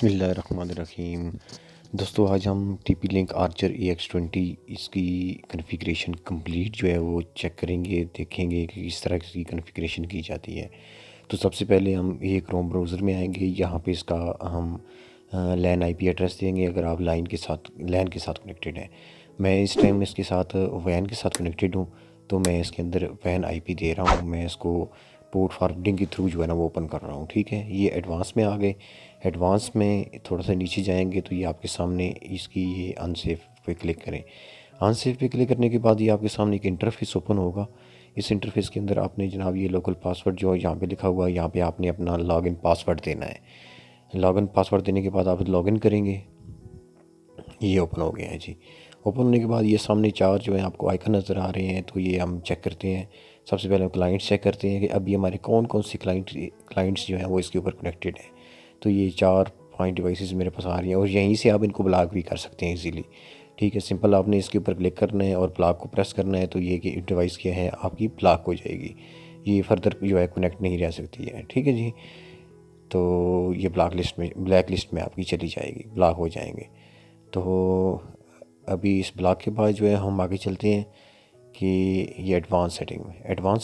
बिस्मिल्लाहिर्रहमानिर्रहीम। दोस्तों, आज हम टीपी लिंक आर्चर AX20 इसकी कॉन्फ़िगरेशन कंप्लीट जो है वो चेक करेंगे, देखेंगे कि किस तरह की कॉन्फ़िगरेशन की जाती है। तो सबसे पहले हम एक क्रोम ब्राउज़र में आएंगे। यहाँ पे इसका हम लैन IP एड्रेस देंगे अगर आप लैन के साथ कनेक्टेड हैं। मैं इस टाइम इसके साथ वैन के साथ कनेक्टेड हूँ, तो मैं इसके अंदर वैन IP दे रहा हूँ। मैं इसको पोर्ट फॉरवर्डिंग के थ्रू जो है ना वो ओपन कर रहा हूँ। ठीक है, ये एडवांस में आ गए। एडवांस में थोड़ा सा नीचे जाएंगे तो ये आपके सामने इसकी ये अनसेफ पे क्लिक करें। अनसेफ पे क्लिक करने के बाद ये आपके सामने एक इंटरफेस ओपन होगा। इस इंटरफेस के अंदर आपने जनाब ये लोकल पासवर्ड जो यहाँ पे लिखा हुआ है, यहाँ पे आपने अपना लॉगिन पासवर्ड देना है। लॉगिन पासवर्ड देने के बाद आप लॉगिन करेंगे। ये ओपन हो गया है जी। ओपन होने के बाद ये सामने चार जो है आपको आइकन नज़र आ रहे हैं, तो ये हम चेक करते हैं। सबसे पहले हम क्लाइंट्स चेक करते हैं कि अभी हमारे कौन कौन से क्लाइंट्स जो हैं वो इसके ऊपर कनेक्टेड हैं। तो ये 4 डिवाइसेस मेरे पास आ रही हैं और यहीं से आप इनको ब्लॉक भी कर सकते हैं इजीली। ठीक है, सिंपल आपने इसके ऊपर क्लिक करना है और ब्लॉक को प्रेस करना है, तो ये कि डिवाइस क्या है आपकी ब्लॉक हो जाएगी। ये फर्दर जो है कनेक्ट नहीं रह सकती है। ठीक है जी, तो ये ब्लैक लिस्ट में आपकी चली जाएगी, ब्लॉक हो जाएंगे। तो अभी इस ब्लॉक के बाद जो है हम आगे चलते हैं कि ये एडवांस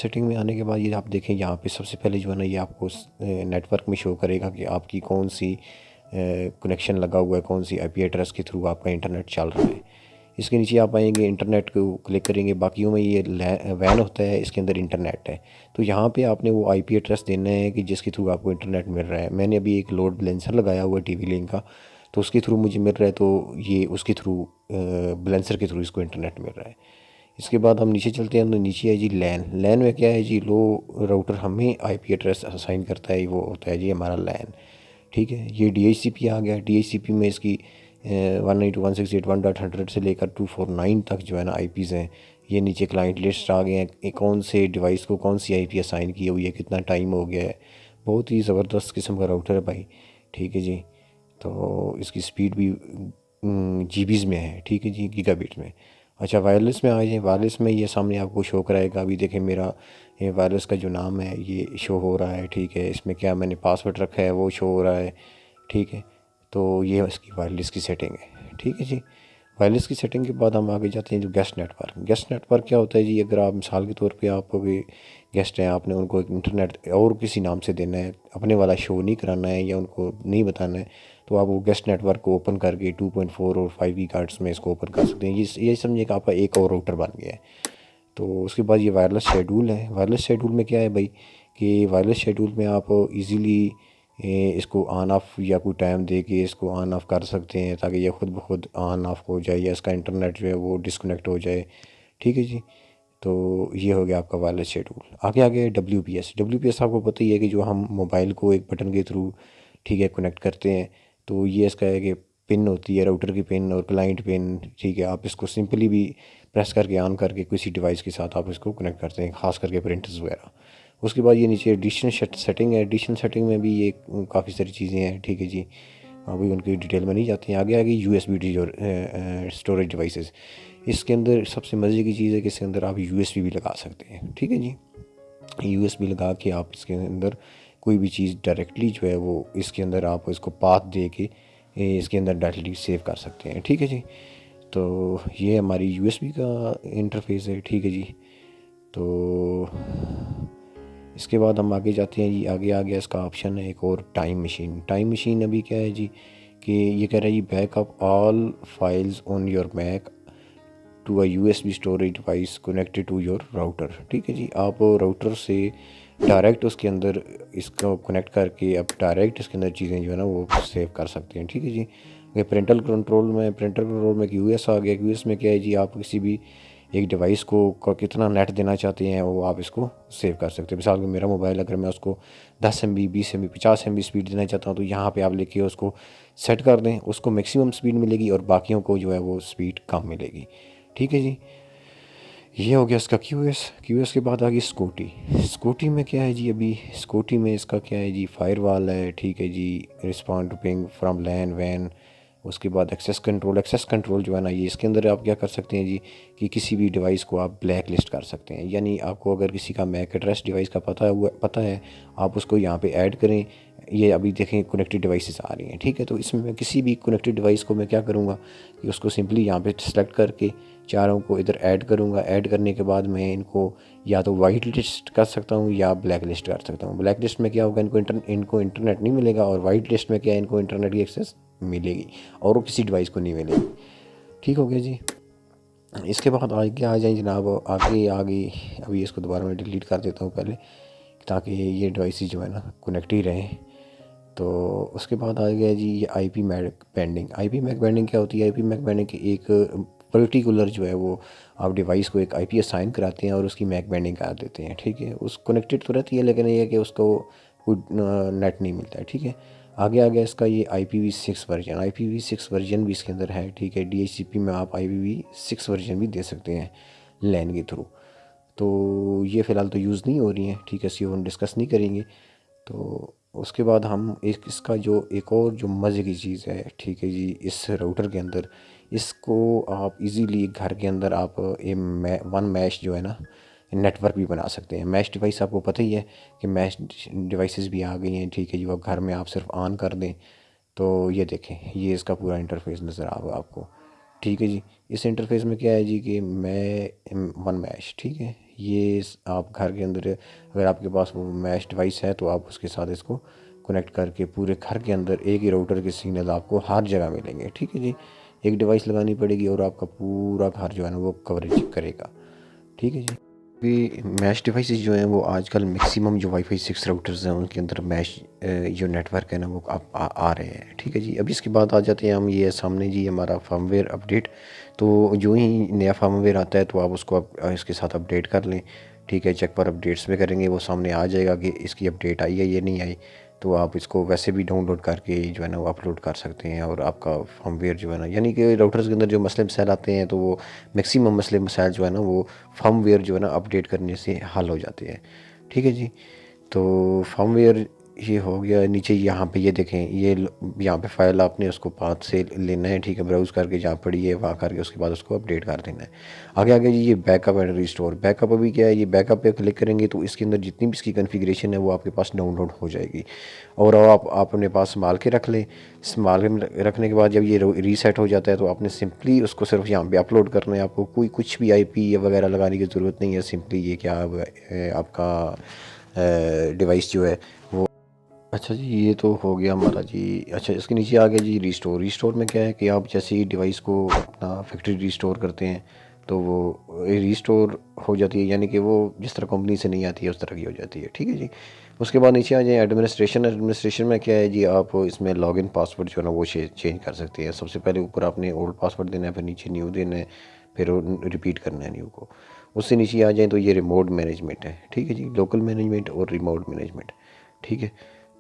सेटिंग में आने के बाद ये आप देखें, यहाँ पे सबसे पहले जो है ना ये आपको नेटवर्क में शो करेगा कि आपकी कौन सी कनेक्शन लगा हुआ है, कौन सी IP एड्रेस के थ्रू आपका इंटरनेट चल रहा है। इसके नीचे आप आएंगे, इंटरनेट को क्लिक करेंगे। बाकियों में ये वैन होता है, इसके अंदर इंटरनेट है। तो यहाँ पे आपने वो IP एड्रेस देना है कि जिसके थ्रू आपको इंटरनेट मिल रहा है। मैंने अभी एक लोड बैलेंसर लगाया हुआ है टीवी लिंक का, तो उसके थ्रू मुझे मिल रहा है, तो ये उसके थ्रू बैलेंसर के थ्रू इसको इंटरनेट मिल रहा है। इसके बाद हम नीचे चलते हैं, तो नीचे है जी लैन में क्या है जी, लो राउटर हमें IP एड्रेस असाइन करता है, वो होता है जी हमारा लैन। ठीक है, ये DHCP आ गया। DHCP में इसकी 192.168.100 से लेकर 249 तक जो है ना IPs हैं। ये नीचे क्लाइंट लिस्ट आ गए हैं, कौन से डिवाइस को कौन सी IP असाइन की हुई है, कितना टाइम हो गया है। बहुत ही ज़बरदस्त किस्म का राउटर है भाई। ठीक है जी, तो इसकी स्पीड भी GBs में है। ठीक है जी, गीगाबिट में। अच्छा, वायरलेस में आ जाए। वायरलेस में ये सामने आपको शो कराएगा। अभी देखें, मेरा ये वायरलेस का जो नाम है ये शो हो रहा है। ठीक है, इसमें क्या मैंने पासवर्ड रखा है वो शो हो रहा है। ठीक है, तो ये इसकी वायरलेस की सेटिंग है। ठीक है जी, वायरलेस की सेटिंग के बाद हम आगे जाते हैं जो गेस्ट नेटवर्क क्या होता है जी। अगर आप मिसाल के तौर पे आप कोई गेस्ट हैं, आपने उनको एक इंटरनेट और किसी नाम से देना है, अपने वाला शो नहीं कराना है या उनको नहीं बताना है, तो आप वो गेस्ट नेटवर्क को ओपन करके 2.4 और 5 गीगाहर्ट्ज़ में इसको ओपन कर सकते हैं। ये समझिए कि आपका एक और राउटर बन गया है। तो उसके बाद ये वायरलेस शेड्यूल है। वायरलेस शेड्यूल में क्या है भाई कि वायरलेस शेड्यूल में आप इजीली इसको ऑन ऑफ या कोई टाइम दे के इसको ऑन ऑफ कर सकते हैं, ताकि ये खुद ब खुद ऑन ऑफ हो जाए या इसका इंटरनेट जो है वो डिस्कनेक्ट हो जाए। ठीक है जी, तो ये हो गया आपका वायरलेस शेड्यूल। आगे आगे WPS आपको पता ही है कि जो हम मोबाइल को एक बटन के थ्रू ठीक है कनेक्ट करते हैं। तो ये इसका है कि पिन होती है, राउटर की पिन और क्लाइंट पिन। ठीक है, आप इसको सिंपली भी प्रेस करके ऑन करके किसी डिवाइस के साथ आप इसको कनेक्ट करते हैं, ख़ास करके प्रिंटर्स वगैरह। उसके बाद ये नीचे एडिशनल सेटिंग है। एडिशनल सेटिंग में भी ये काफ़ी सारी चीज़ें हैं। ठीक है जी, अभी उनकी डिटेल में नहीं जाते हैं। आगे आगे USB स्टोरेज डिवाइसेस। इसके अंदर सबसे मज़े की चीज़ है कि इसके अंदर आप USB भी लगा सकते हैं। ठीक है जी, USB लगा के आप इसके अंदर कोई भी चीज़ डायरेक्टली जो है वो इसके अंदर आप इसको पाथ दे के इसके अंदर डायरेक्टली सेव कर सकते हैं। ठीक है जी, तो ये हमारी USB का इंटरफेस है। ठीक है जी, तो इसके बाद हम आगे जाते हैं जी। आगे आ गया इसका ऑप्शन है एक और, टाइम मशीन अभी क्या है जी कि ये कह रहा है जी backup all files on your Mac to a USB storage device connected to your router. ठीक है जी, आप राउटर से डायरेक्ट उसके अंदर इसको कनेक्ट करके आप डायरेक्ट इसके अंदर चीज़ें जो है ना वो सेव कर सकते हैं। ठीक है जी, पेरेंटल कंट्रोल में QS आ गया। QS में क्या है जी, आप किसी भी एक डिवाइस को कितना नेट देना चाहते हैं वो आप इसको सेव कर सकते हैं। मिसाल के मेरा मोबाइल अगर मैं उसको 10 MB 20 MB 50 MB स्पीड देना चाहता हूँ, तो यहाँ पे आप लेके उसको सेट कर दें, उसको मैक्सिमम स्पीड मिलेगी और बाकियों को जो है वो स्पीड कम मिलेगी। ठीक है जी, ये हो गया इसका QS के बाद आ गई स्कूटी में क्या है जी, अभी स्कूटी में इसका क्या है जी, फायरवॉल है। ठीक है जी, respond to ping from LAN वैन। उसके बाद एक्सेस कंट्रोल जो है ना, ये इसके अंदर आप क्या कर सकते हैं जी कि किसी भी डिवाइस को आप ब्लैक लिस्ट कर सकते हैं। यानी आपको अगर किसी का मैक एड्रेस डिवाइस का पता है, आप उसको यहाँ पे ऐड करें। ये अभी देखें कनेक्टेड डिवाइसेस आ रही हैं, ठीक है। तो इसमें मैं किसी भी कनेक्टेड डिवाइस को मैं क्या करूँगा कि उसको सिंपली यहाँ पे सेलेक्ट करके चारों को इधर ऐड करूँगा। ऐड करने के बाद मैं इनको या तो वाइट लिस्ट कर सकता हूँ या ब्लैक लिस्ट कर सकता हूँ। ब्लैक लिस्ट में क्या होगा, इनको इंटरनेट नहीं मिलेगा, और वाइट लिस्ट में क्या है, इनको इंटरनेट की एक्सेस मिलेगी और वो किसी डिवाइस को नहीं मिलेगी। ठीक हो गया जी। इसके बाद आगे आ जाए जनाब, आगे आगे अभी इसको दोबारा मैं डिलीट कर देता हूँ पहले, ताकि ये डिवाइसेस जो है ना कनेक्ट ही रहें। तो उसके बाद आ गया जी ये IP MAC binding. IP MAC binding क्या होती है? IP मैक बैंडिंग की एक पर्टिकुलर जो है वो आप डिवाइस को एक IP असाइन कराते हैं और उसकी मैक बैंडिंग कर देते हैं, ठीक है। उस कनेक्टेड तो रहती है, लेकिन ये है कि उसको कोई नेट नहीं मिलता है, ठीक है। आगे आ गया इसका ये IPv6 वर्जन। IPv6 वर्जन भी इसके अंदर है, ठीक है। DHCP में आप IPv6 वर्जन भी दे सकते हैं लैन के थ्रू। तो ये फ़िलहाल तो यूज़ नहीं हो रही हैं, ठीक है, इसको हम डिस्कस नहीं करेंगे। तो उसके बाद हम इसका जो एक और जो मज़े की चीज़ है, ठीक है जी, इस राउटर के अंदर इसको आप इजीली घर के अंदर आप वन मैश जो है ना नेटवर्क भी बना सकते हैं। मैश डिवाइस आपको पता ही है कि मैश डिवाइसेस भी आ गई हैं, ठीक है जी। वो घर में आप सिर्फ ऑन कर दें तो ये देखें, ये इसका पूरा इंटरफेस नज़र आएगा आपको, ठीक है जी। इस इंटरफेस में क्या है जी कि मैं वन मैश, ठीक है, ये आप घर के अंदर अगर आपके पास वो मैश डिवाइस है तो आप उसके साथ इसको कनेक्ट करके पूरे घर के अंदर एक ही राउटर के सिग्नल आपको हर जगह मिलेंगे, ठीक है जी। एक डिवाइस लगानी पड़ेगी और आपका पूरा घर जो है ना वो कवरेज करेगा, ठीक है जी। भी मैश डिवाइसेस जो हैं वो आजकल मैक्सिमम जो वाईफाई 6 राउटर्स हैं उनके अंदर मैश जो नेटवर्क है ना वो आप आ रहे हैं, ठीक है जी। अभी इसके बाद आ जाते हैं हम, ये सामने जी हमारा फर्मवेयर अपडेट। तो जो ही नया फर्मवेयर आता है तो आप उसको इसके साथ अपडेट कर लें, ठीक है। चेक पर अपडेट्स में करेंगे, वो सामने आ जाएगा कि इसकी अपडेट आई है ये नहीं आई। तो आप इसको वैसे भी डाउनलोड करके जो है ना वो अपलोड कर सकते हैं, और आपका फर्मवेयर जो है ना, यानी कि राउटर्स के अंदर जो मसले मसाइल आते हैं तो वो मैक्सिमम मसले मसाइल जो है ना वो फर्मवेयर जो है ना अपडेट करने से हल हो जाते हैं, ठीक है जी। तो फर्मवेयर ये हो गया। नीचे यहाँ पे ये देखें, ये यहाँ पे फाइल आपने उसको पाथ से लेना है, ठीक है, ब्राउज़ करके जहाँ पड़ी है वहाँ करके उसके बाद उसको अपडेट कर देना है। आगे आगे जी ये बैकअप एंड रिस्टोर। बैकअप अभी क्या है, ये बैकअप पे क्लिक करेंगे तो इसके अंदर जितनी भी इसकी कॉन्फ़िगरेशन है वो आपके पास डाउनलोड हो जाएगी, और आप अपने पास संभाल के रख लें। संभाल के रखने के बाद जब ये रीसेट हो जाता है तो आपने सिंपली उसको सिर्फ यहाँ पे अपलोड करना है। आपको कोई कुछ भी IP या वगैरह लगाने की ज़रूरत नहीं है। सिंपली ये क्या आपका डिवाइस जो है वो, अच्छा जी, ये तो हो गया हमारा जी। अच्छा, इसके नीचे आ गया जी रिस्टोर। रिस्टोर में क्या है कि आप जैसे ही डिवाइस को अपना फैक्ट्री रिस्टोर करते हैं तो वो रिस्टोर हो जाती है, यानी कि वो जिस तरह कंपनी से नहीं आती है उस तरह की हो जाती है, ठीक है जी। उसके बाद नीचे आ जाए एडमिनिस्ट्रेशन। एडमिनिस्ट्रेशन में क्या है जी, आप इसमें लॉगिन पासवर्ड जो है ना वो चेंज कर सकते हैं। सबसे पहले ऊपर आपने ओल्ड पासवर्ड देना है, फिर नीचे न्यू देना है, फिर रिपीट करना है न्यू को। उससे नीचे आ जाए तो ये रिमोट मैनेजमेंट है, ठीक है जी, लोकल मैनेजमेंट और रिमोट मैनेजमेंट, ठीक है।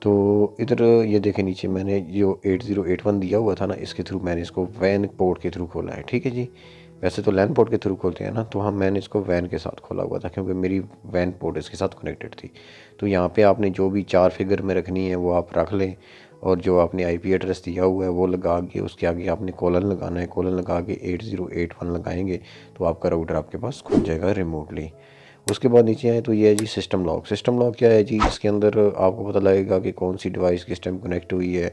तो इधर ये देखें नीचे मैंने जो 8081 दिया हुआ था ना, इसके थ्रू मैंने इसको वैन पोर्ट के थ्रू खोला है, ठीक है जी। वैसे तो लैन पोर्ट के थ्रू खोलते हैं ना, तो मैंने इसको वैन के साथ खोला हुआ था क्योंकि मेरी वैन पोर्ट इसके साथ कनेक्टेड थी। तो यहाँ पे आपने जो भी 4 फिगर में रखनी है वो आप रख लें, और जो आपने IP एड्रेस दिया हुआ है वो लगा के उसके आगे आपने कॉलन लगाना है। कॉलन लगा के 8081 लगाएंगे तो आपका राउटर आपके पास खुल जाएगा रिमोटली। उसके बाद नीचे आए तो ये है जी सिस्टम लॉक। सिस्टम लॉक क्या है जी, इसके अंदर आपको पता लगेगा कि कौन सी डिवाइस किस टाइम कनेक्ट हुई है,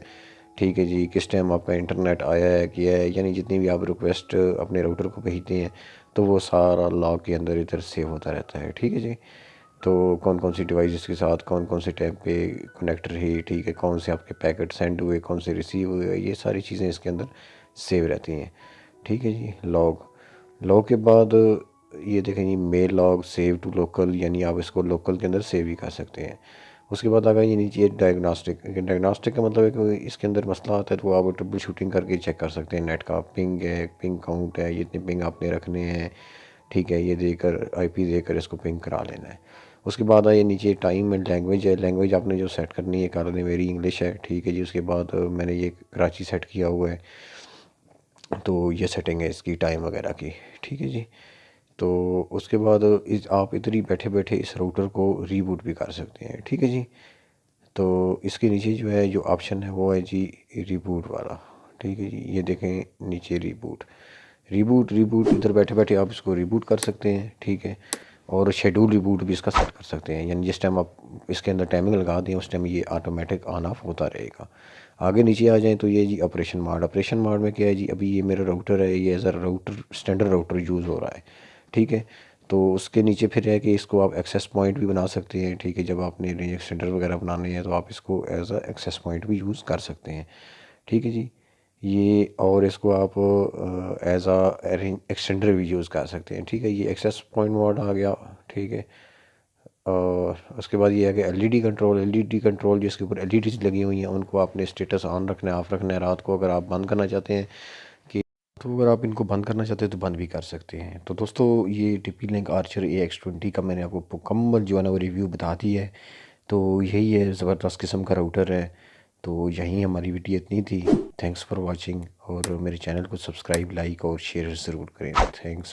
ठीक है जी, किस टाइम आपका इंटरनेट आया है किया है, यानी जितनी भी आप रिक्वेस्ट अपने राउटर को भेजते हैं तो वो सारा लॉक के अंदर इधर सेव होता रहता है, ठीक है जी। तो कौन कौन सी डिवाइस के साथ कौन कौन से टाइम पे कनेक्ट रही, ठीक है, कौन से आपके पैकेट सेंड हुए, कौन से रिसीव हुए, ये सारी चीज़ें इसके अंदर सेव रहती हैं, ठीक है जी। लॉग लॉग के बाद ये देखें जी mail log save to local, यानी आप इसको लोकल के अंदर सेव भी कर सकते हैं। उसके बाद आ गया ये नीचे डायग्नोस्टिक। डायग्नोस्टिक का मतलब है कि इसके अंदर मसला आता है तो आप ट्रबल शूटिंग करके चेक कर सकते हैं। नेट का पिंग है, पिंग काउंट है, ये इतने पिंग आपने रखने हैं, ठीक है, ये देकर IP देकर इसको पिंग करा लेना है। उसके बाद आइए नीचे टाइम एंड लैंग्वेज है। लैंग्वेज आपने जो सेट करनी है कर दें, मेरी इंग्लिश है, ठीक है जी। उसके बाद मैंने ये कराची सेट किया हुआ है, तो ये सेटिंग है इसकी टाइम वगैरह की, ठीक है जी। तो उसके बाद आप इधर ही बैठे बैठे इस राउटर को रीबूट भी कर सकते हैं, ठीक है जी। तो इसके नीचे जो है जो ऑप्शन है वो है जी रिबूट वाला, ठीक है जी। ये देखें नीचे रिबूट। रिबूट इधर बैठे बैठे आप इसको रिबूट कर सकते हैं, ठीक है। और शेड्यूल रिबूट भी इसका सेट कर सकते हैं, यानी जिस टाइम आप इसके अंदर टाइमिंग लगा दें उस टाइम ये ऑटोमेटिक ऑन ऑफ होता रहेगा। आगे नीचे आ जाएं तो ये जी ऑपरेशन मोड में क्या है जी, अभी ये मेरा राउटर है, ये as a router standard router use हो रहा है, ठीक है। तो उसके नीचे फिर है कि इसको आप एक्सेस पॉइंट भी बना सकते हैं, ठीक है। जब आपने रेंज एक्सटेंडर वगैरह बनाने हैं तो आप इसको एज अ एक्सेस पॉइंट भी यूज़ कर सकते हैं, ठीक है जी। ये और इसको आप एज आ रेंज एक्सटेंडर भी यूज़ कर सकते हैं, ठीक है। ये एक्सेस पॉइंट मोड आ गया, ठीक है। और उसके बाद ये है कि एलईडी कंट्रोल जिसके ऊपर एलईडीज लगी हुई हैं उनको आपने स्टेटस ऑन रखना है, ऑफ रखना है। रात को अगर आप बंद करना चाहते हैं कि तो अगर आप इनको बंद करना चाहते हैं तो बंद भी कर सकते हैं। तो दोस्तों ये TP Link आर्चर AX20 का मैंने आपको मुकम्मल जो है ना वो रिव्यू बता दी है। तो यही है, ज़बरदस्त किस्म का राउटर है। तो यहीं हमारी वीडियो इतनी थी। थैंक्स फॉर वॉचिंग, और मेरे चैनल को सब्सक्राइब, लाइक और शेयर ज़रूर करें। थैंक्स।